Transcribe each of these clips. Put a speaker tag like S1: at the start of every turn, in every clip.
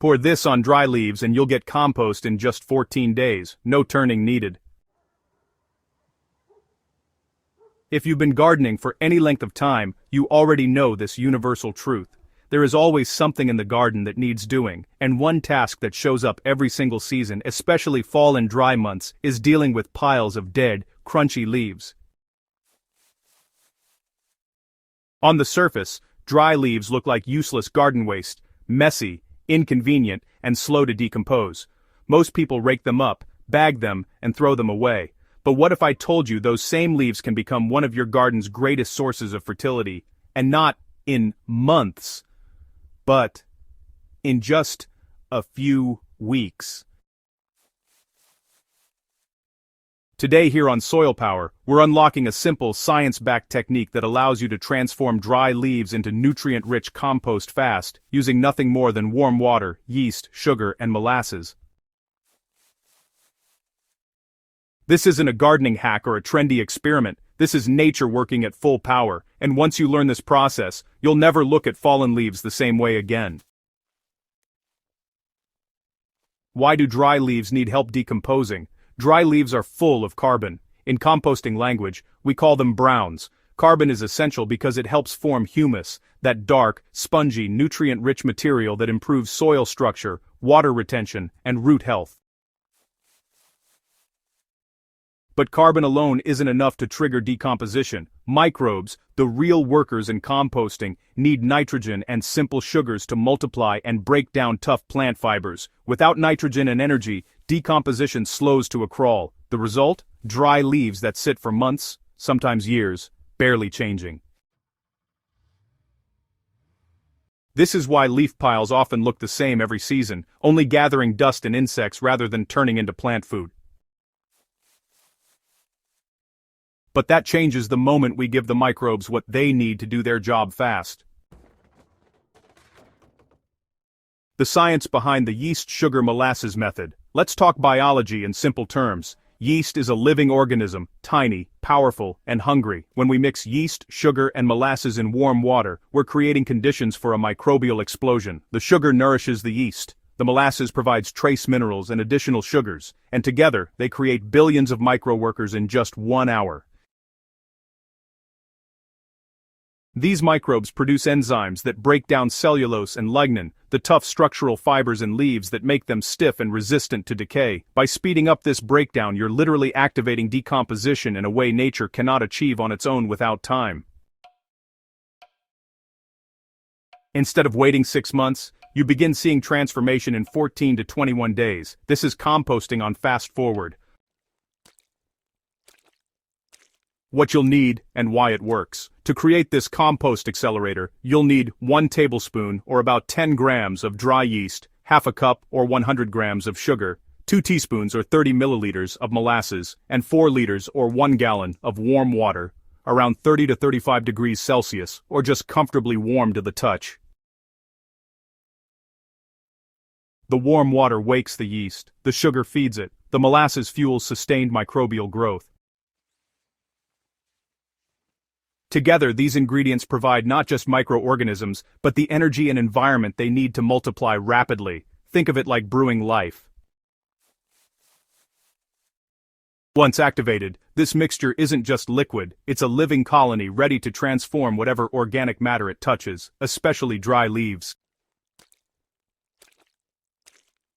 S1: Pour this on dry leaves and you'll get compost in just 14 days, no turning needed. If you've been gardening for any length of time, you already know this universal truth. There is always something in the garden that needs doing, and one task that shows up every single season, especially fall and dry months, is dealing with piles of dead, crunchy leaves. On the surface, dry leaves look like useless garden waste, messy, inconvenient, and slow to decompose. Most people rake them up, bag them, and throw them away. But what if I told you those same leaves can become one of your garden's greatest sources of fertility, and not in months, but in just a few weeks? Today here on SoilPower, we're unlocking a simple, science-backed technique that allows you to transform dry leaves into nutrient-rich compost fast, using nothing more than warm water, yeast, sugar, and molasses. This isn't a gardening hack or a trendy experiment. This is nature working at full power, and once you learn this process, you'll never look at fallen leaves the same way again. Why do dry leaves need help decomposing? Dry leaves are full of carbon. In composting language, we call them browns. Carbon is essential because it helps form humus, that dark, spongy, nutrient-rich material that improves soil structure, water retention, and root health. But carbon alone isn't enough to trigger decomposition. Microbes, the real workers in composting, need nitrogen and simple sugars to multiply and break down tough plant fibers. Without nitrogen and energy, decomposition slows to a crawl. The result? Dry leaves that sit for months, sometimes years, barely changing. This is why leaf piles often look the same every season, only gathering dust and insects rather than turning into plant food. But that changes the moment we give the microbes what they need to do their job fast. The science behind the yeast sugar molasses method. Let's talk biology in simple terms. Yeast is a living organism, tiny, powerful, and hungry. When we mix yeast, sugar, and molasses in warm water, we're creating conditions for a microbial explosion. The sugar nourishes the yeast. The molasses provides trace minerals and additional sugars, and together, they create billions of micro-workers in just 1 hour. These microbes produce enzymes that break down cellulose and lignin, the tough structural fibers in leaves that make them stiff and resistant to decay. By speeding up this breakdown, you're literally activating decomposition in a way nature cannot achieve on its own without time. Instead of waiting 6 months, you begin seeing transformation in 14 to 21 days. This is composting on fast forward. What you'll need and why it works. To create this compost accelerator, you'll need 1 tablespoon or about 10 grams of dry yeast, half a cup or 100 grams of sugar, 2 teaspoons or 30 milliliters of molasses, and 4 liters or 1 gallon of warm water, around 30 to 35 degrees Celsius, or just comfortably warm to the touch. The warm water wakes the yeast, the sugar feeds it, the molasses fuels sustained microbial growth. Together, these ingredients provide not just microorganisms, but the energy and environment they need to multiply rapidly. Think of it like brewing life. Once activated, this mixture isn't just liquid, it's a living colony ready to transform whatever organic matter it touches, especially dry leaves.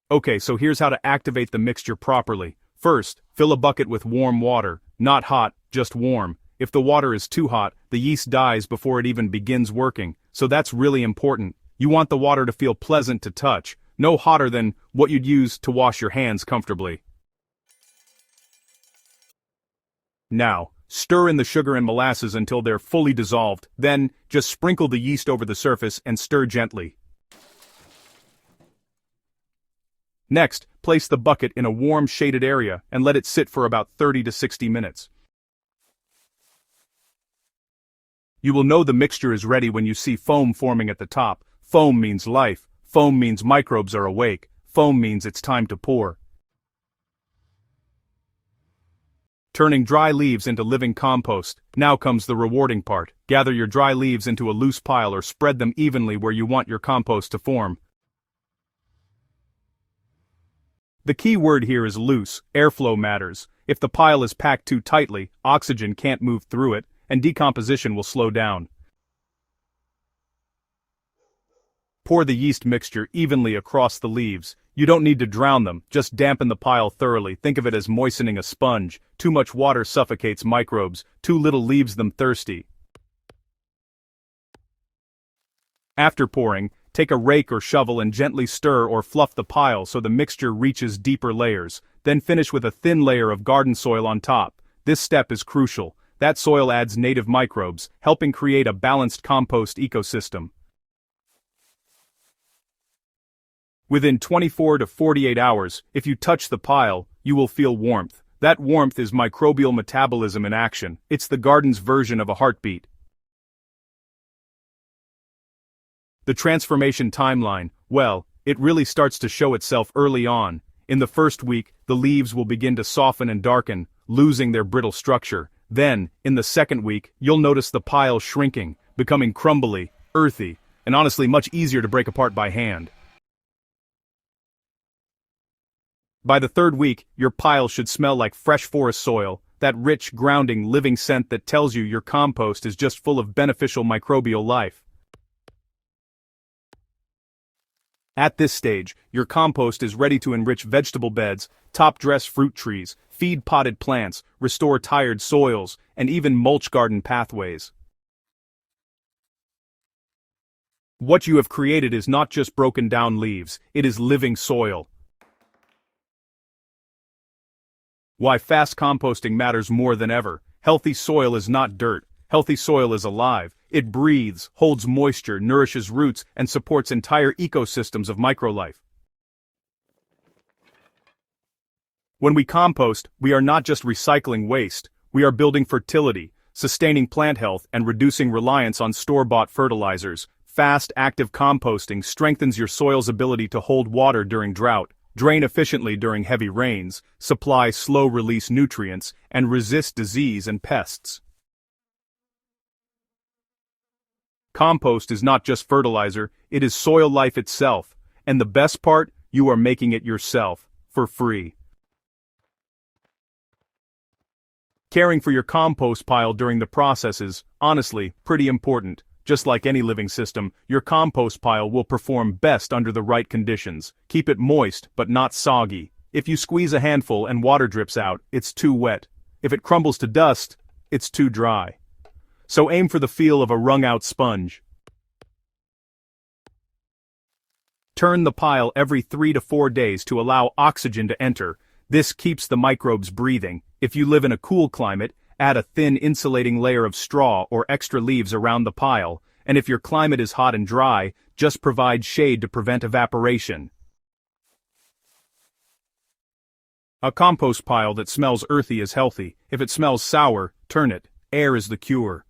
S1: Okay, so here's how to activate the mixture properly. First, fill a bucket with warm water, not hot, just warm. If the water is too hot, the yeast dies before it even begins working, so that's really important. You want the water to feel pleasant to touch, no hotter than what you'd use to wash your hands comfortably. Now, stir in the sugar and molasses until they're fully dissolved, then just sprinkle the yeast over the surface and stir gently. Next, place the bucket in a warm shaded area and let it sit for about 30 to 60 minutes. You will know the mixture is ready when you see foam forming at the top. Foam means life. Foam means microbes are awake. Foam means it's time to pour. Turning dry leaves into living compost. Now comes the rewarding part. Gather your dry leaves into a loose pile or spread them evenly where you want your compost to form. The key word here is loose. Airflow matters. If the pile is packed too tightly, oxygen can't move through it, and decomposition will slow down. Pour the yeast mixture evenly across the leaves. You don't need to drown them, just dampen the pile thoroughly. Think of it as moistening a sponge. Too much water suffocates microbes, too little leaves them thirsty. After pouring, take a rake or shovel and gently stir or fluff the pile so the mixture reaches deeper layers. Then finish with a thin layer of garden soil on top. This step is crucial. That soil adds native microbes, helping create a balanced compost ecosystem. Within 24 to 48 hours, if you touch the pile, you will feel warmth. That warmth is microbial metabolism in action. It's the garden's version of a heartbeat. The transformation timeline, well, it really starts to show itself early on. In the first week, the leaves will begin to soften and darken, losing their brittle structure. Then, in the second week, you'll notice the pile shrinking, becoming crumbly, earthy, and honestly much easier to break apart by hand. By the third week, your pile should smell like fresh forest soil, that rich, grounding, living scent that tells you your compost is just full of beneficial microbial life. At this stage, your compost is ready to enrich vegetable beds, top-dress fruit trees, feed potted plants, restore tired soils, and even mulch garden pathways. What you have created is not just broken down leaves, it is living soil. Why fast composting matters more than ever. Healthy soil is not dirt. Healthy soil is alive. It breathes, holds moisture, nourishes roots, and supports entire ecosystems of microlife. When we compost, we are not just recycling waste, we are building fertility, sustaining plant health, and reducing reliance on store-bought fertilizers. Fast, active composting strengthens your soil's ability to hold water during drought, drain efficiently during heavy rains, supply slow-release nutrients, and resist disease and pests. Compost is not just fertilizer, it is soil life itself, and the best part, you are making it yourself, for free. Caring for your compost pile during the process is, honestly, pretty important. Just like any living system, your compost pile will perform best under the right conditions. Keep it moist, but not soggy. If you squeeze a handful and water drips out, it's too wet. If it crumbles to dust, it's too dry. So aim for the feel of a wrung-out sponge. Turn the pile every 3 to 4 days to allow oxygen to enter. This keeps the microbes breathing. If you live in a cool climate, add a thin insulating layer of straw or extra leaves around the pile, and if your climate is hot and dry, just provide shade to prevent evaporation. A compost pile that smells earthy is healthy. If it smells sour, turn it. Air is the cure.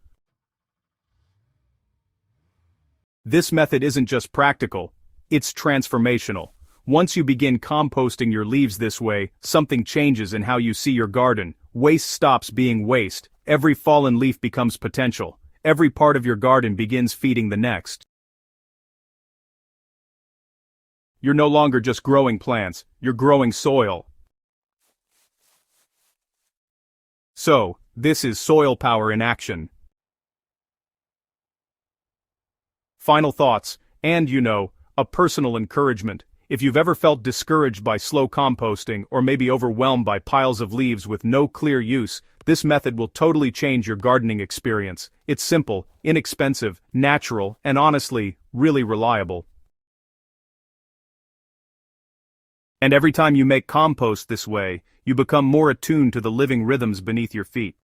S1: This method isn't just practical, it's transformational. Once you begin composting your leaves this way, something changes in how you see your garden. Waste stops being waste. Every fallen leaf becomes potential. Every part of your garden begins feeding the next. You're no longer just growing plants, you're growing soil. So, this is SoilPower in action. Final thoughts, and a personal encouragement. If you've ever felt discouraged by slow composting or maybe overwhelmed by piles of leaves with no clear use, this method will totally change your gardening experience. It's simple, inexpensive, natural, and honestly, really reliable. And every time you make compost this way, you become more attuned to the living rhythms beneath your feet.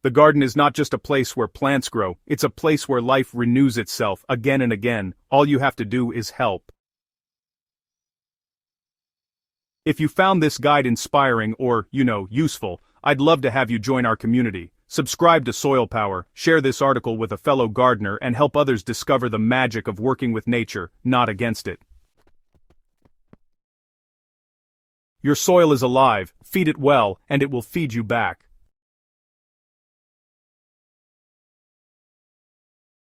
S1: The garden is not just a place where plants grow, it's a place where life renews itself again and again. All you have to do is help. If you found this guide inspiring or, useful, I'd love to have you join our community. Subscribe to SoilPower, share this article with a fellow gardener, and help others discover the magic of working with nature, not against it. Your soil is alive, feed it well, and it will feed you back.